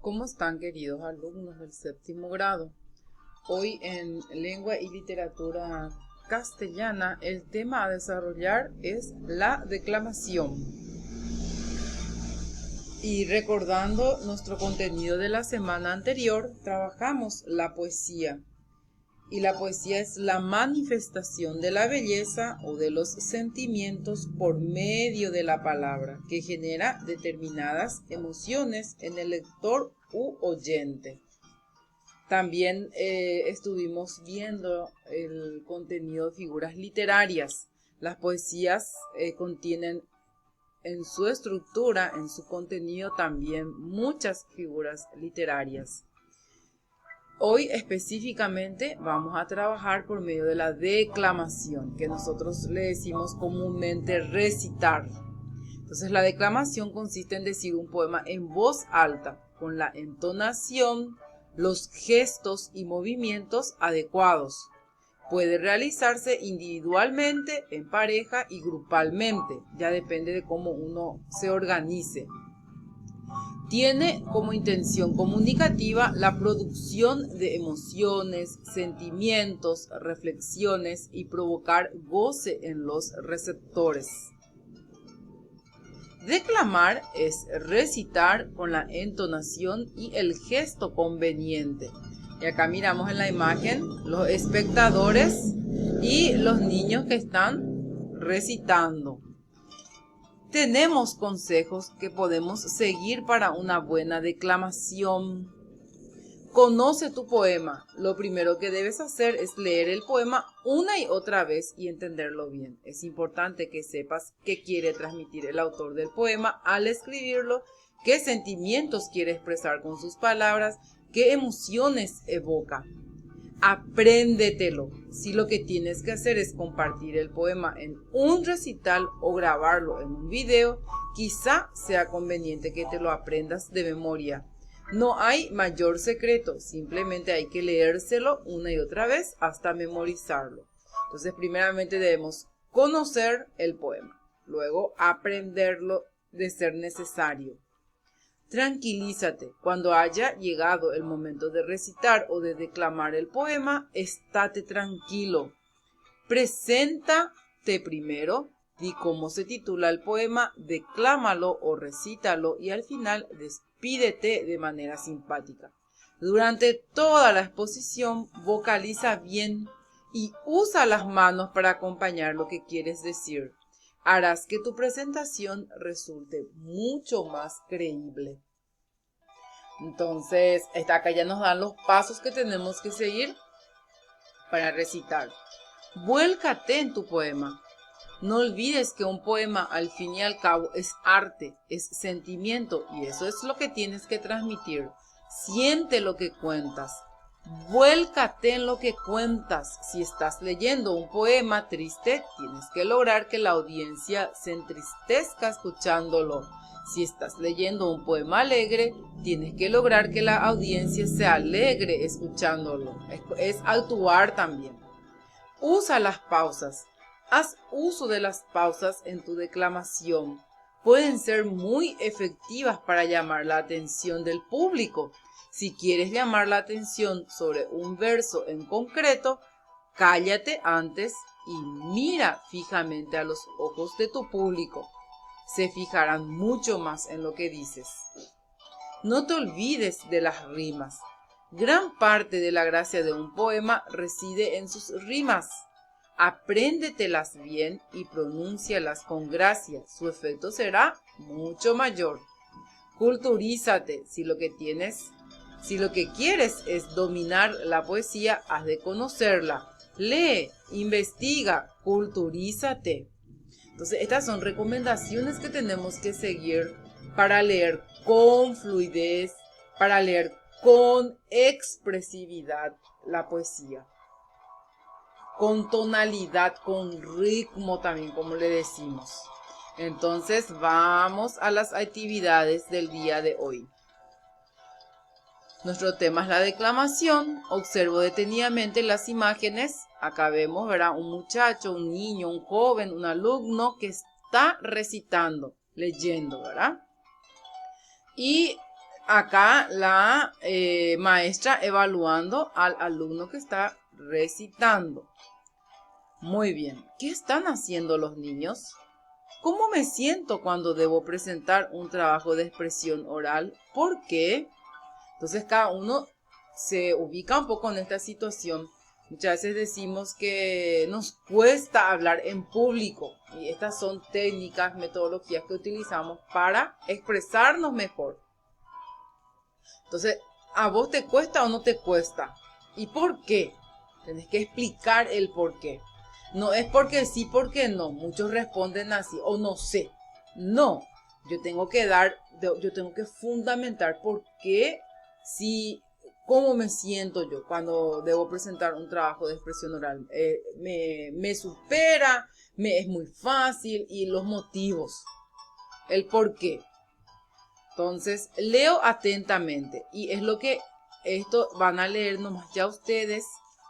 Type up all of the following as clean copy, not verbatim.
¿Cómo están, queridos alumnos del séptimo grado? Hoy en Lengua y Literatura Castellana el tema a desarrollar es la declamación. Y recordando nuestro contenido de la semana anterior, trabajamos la poesía. Y la poesía es la manifestación de la belleza o de los sentimientos por medio de la palabra, que genera determinadas emociones en el lector u oyente. También estuvimos viendo el contenido de figuras literarias. Las poesías contienen en su estructura, en su contenido también muchas figuras literarias. Hoy específicamente vamos a trabajar por medio de la declamación, que nosotros le decimos comúnmente recitar. Entonces la declamación consiste en decir un poema en voz alta, con la entonación, los gestos y movimientos adecuados. Puede realizarse individualmente, en pareja y grupalmente, ya depende de cómo uno se organice. Tiene como intención comunicativa la producción de emociones, sentimientos, reflexiones y provocar goce en los receptores. Declamar es recitar con la entonación y el gesto conveniente. Y acá miramos en la imagen los espectadores y los niños que están recitando. Tenemos consejos que podemos seguir para una buena declamación. Conoce tu poema. Lo primero que debes hacer es leer el poema una y otra vez y entenderlo bien. Es importante que sepas qué quiere transmitir el autor del poema al escribirlo, qué sentimientos quiere expresar con sus palabras, qué emociones evoca. Apréndetelo. Si lo que tienes que hacer es compartir el poema en un recital o grabarlo en un video, quizá sea conveniente que te lo aprendas de memoria. No hay mayor secreto, simplemente hay que leérselo una y otra vez hasta memorizarlo. Entonces, primeramente debemos conocer el poema, luego aprenderlo de ser necesario. Tranquilízate. Cuando haya llegado el momento de recitar o de declamar el poema, estate tranquilo. Preséntate primero, di cómo se titula el poema, declámalo o recítalo y al final despídete de manera simpática. Durante toda la exposición, vocaliza bien y usa las manos para acompañar lo que quieres decir. Harás que tu presentación resulte mucho más creíble. Entonces, acá ya nos dan los pasos que tenemos que seguir para recitar. Vuélcate en tu poema. No olvides que un poema al fin y al cabo es arte, es sentimiento y eso es lo que tienes que transmitir. Siente lo que cuentas. Vuélcate en lo que cuentas. Si estás leyendo un poema triste, tienes que lograr que la audiencia se entristezca escuchándolo. Si estás leyendo un poema alegre, tienes que lograr que la audiencia se alegre escuchándolo. Es actuar también. Usa las pausas. Haz uso de las pausas en tu declamación. Pueden ser muy efectivas para llamar la atención del público. Si quieres llamar la atención sobre un verso en concreto, cállate antes y mira fijamente a los ojos de tu público. Se fijarán mucho más en lo que dices. No te olvides de las rimas. Gran parte de la gracia de un poema reside en sus rimas. Apréndetelas bien y pronúncialas con gracia. Su efecto será mucho mayor. Culturízate. Si lo que quieres es dominar la poesía, has de conocerla. Lee, investiga, culturízate. Entonces, estas son recomendaciones que tenemos que seguir para leer con fluidez, para leer con expresividad la poesía. Con tonalidad, con ritmo también, como le decimos. Entonces, vamos a las actividades del día de hoy. Nuestro tema es la declamación. Observo detenidamente las imágenes. Acá vemos, ¿verdad? Un muchacho, un niño, un joven, un alumno que está recitando, leyendo, ¿verdad? Y acá la maestra evaluando al alumno que está recitando. Muy bien. ¿Qué están haciendo los niños? ¿Cómo me siento cuando debo presentar un trabajo de expresión oral? ¿Por qué? Entonces cada uno se ubica un poco en esta situación. Muchas veces decimos que nos cuesta hablar en público y estas son técnicas, metodologías que utilizamos para expresarnos mejor. Entonces, ¿a vos te cuesta o no te cuesta? ¿Y por qué? Tenés que explicar el por qué. No es porque sí, porque no. Muchos responden así, o no sé. No, yo tengo que fundamentar por qué, cómo me siento yo cuando debo presentar un trabajo de expresión oral. Me supera, me es muy fácil y los motivos, el por qué. Entonces, leo atentamente y es lo que esto van a leer nomás ya ustedes,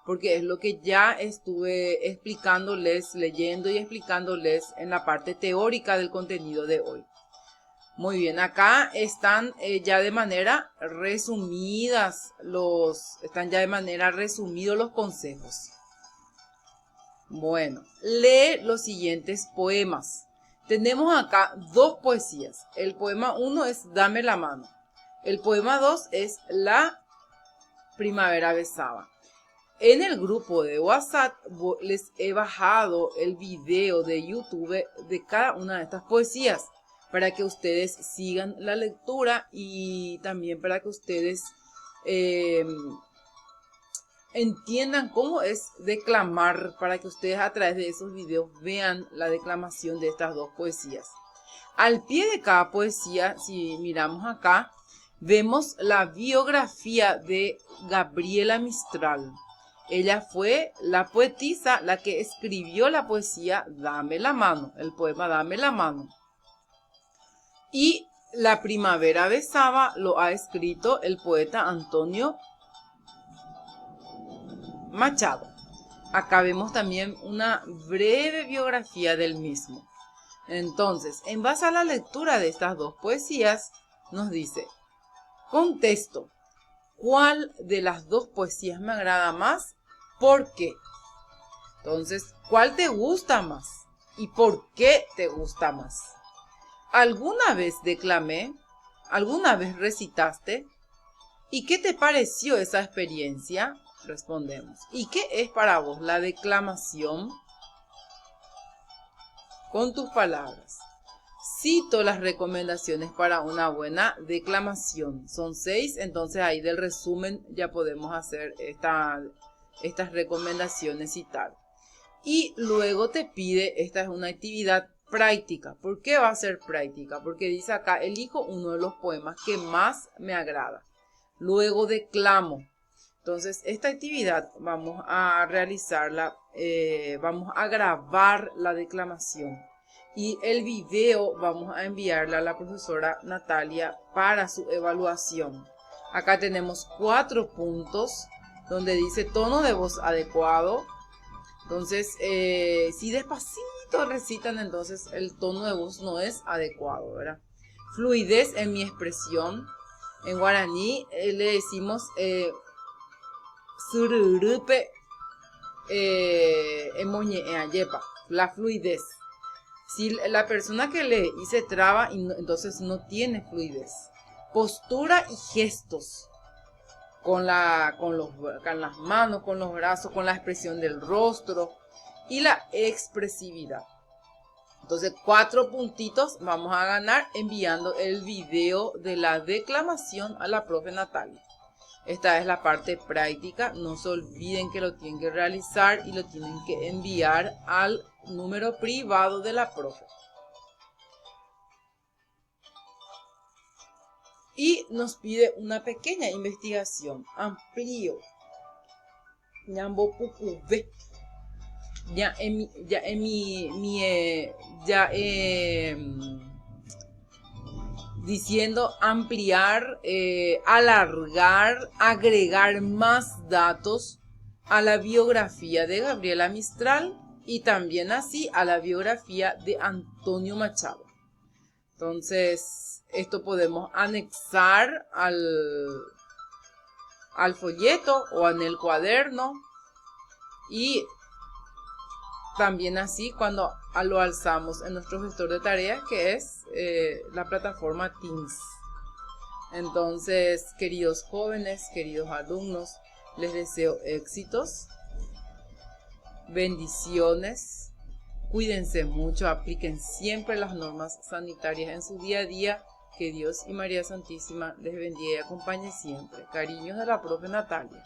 porque es lo que ya estuve explicándoles, leyendo y explicándoles en la parte teórica del contenido de hoy. Muy bien, acá están ya de manera resumidos los consejos. Bueno, lee los siguientes poemas. Tenemos acá dos poesías. El poema 1 es Dame la mano. El poema 2 es La primavera besaba. En el grupo de WhatsApp les he bajado el video de YouTube de cada una de estas poesías para que ustedes sigan la lectura y también para que ustedes entiendan cómo es declamar, para que ustedes a través de esos videos vean la declamación de estas dos poesías. Al pie de cada poesía, si miramos acá, vemos la biografía de Gabriela Mistral. Ella fue la poetisa, la que escribió la poesía Dame la mano, el poema Dame la mano. Y La primavera besaba lo ha escrito el poeta Antonio Machado. Acá vemos también una breve biografía del mismo. Entonces, en base a la lectura de estas dos poesías, nos dice, contesto, ¿cuál de las dos poesías me agrada más? ¿Por qué? Entonces, ¿cuál te gusta más? ¿Y por qué te gusta más? ¿Alguna vez declamé? ¿Alguna vez recitaste? ¿Y qué te pareció esa experiencia? Respondemos. ¿Y qué es para vos la declamación? Con tus palabras. Cito las recomendaciones para una buena declamación. Son 6, entonces ahí del resumen ya podemos hacer estas recomendaciones y tal. Y luego te pide, esta es una actividad práctica. ¿Por qué va a ser práctica? Porque dice acá, elijo uno de los poemas que más me agrada. Luego declamo. Entonces, esta actividad vamos a realizarla, vamos a grabar la declamación y el video vamos a enviarle a la profesora Natalia para su evaluación. Acá tenemos 4 puntos donde dice tono de voz adecuado. Entonces, si despacito recitan, entonces el tono de voz no es adecuado, ¿verdad? Fluidez en mi expresión. En guaraní le decimos sururupe yepa, la fluidez. Si la persona que lee y se traba, entonces no tiene fluidez. Postura y gestos. Con las manos, con los brazos, con la expresión del rostro y la expresividad. Entonces, 4 puntitos vamos a ganar enviando el video de la declamación a la profe Natalia. Esta es la parte práctica. No se olviden que lo tienen que realizar y lo tienen que enviar al número privado de la profe. Y nos pide una pequeña investigación. Amplío. Diciendo ampliar, alargar, agregar más datos a la biografía de Gabriela Mistral y también así a la biografía de Antonio Machado. Entonces, Esto podemos anexar al folleto o en el cuaderno, y también así cuando lo alzamos en nuestro gestor de tareas, que es la plataforma Teams. Entonces, queridos jóvenes, queridos alumnos, les deseo éxitos, bendiciones, cuídense mucho, apliquen siempre las normas sanitarias en su día a día. Que Dios y María Santísima les bendiga y acompañe siempre. Cariños de la profe Natalia.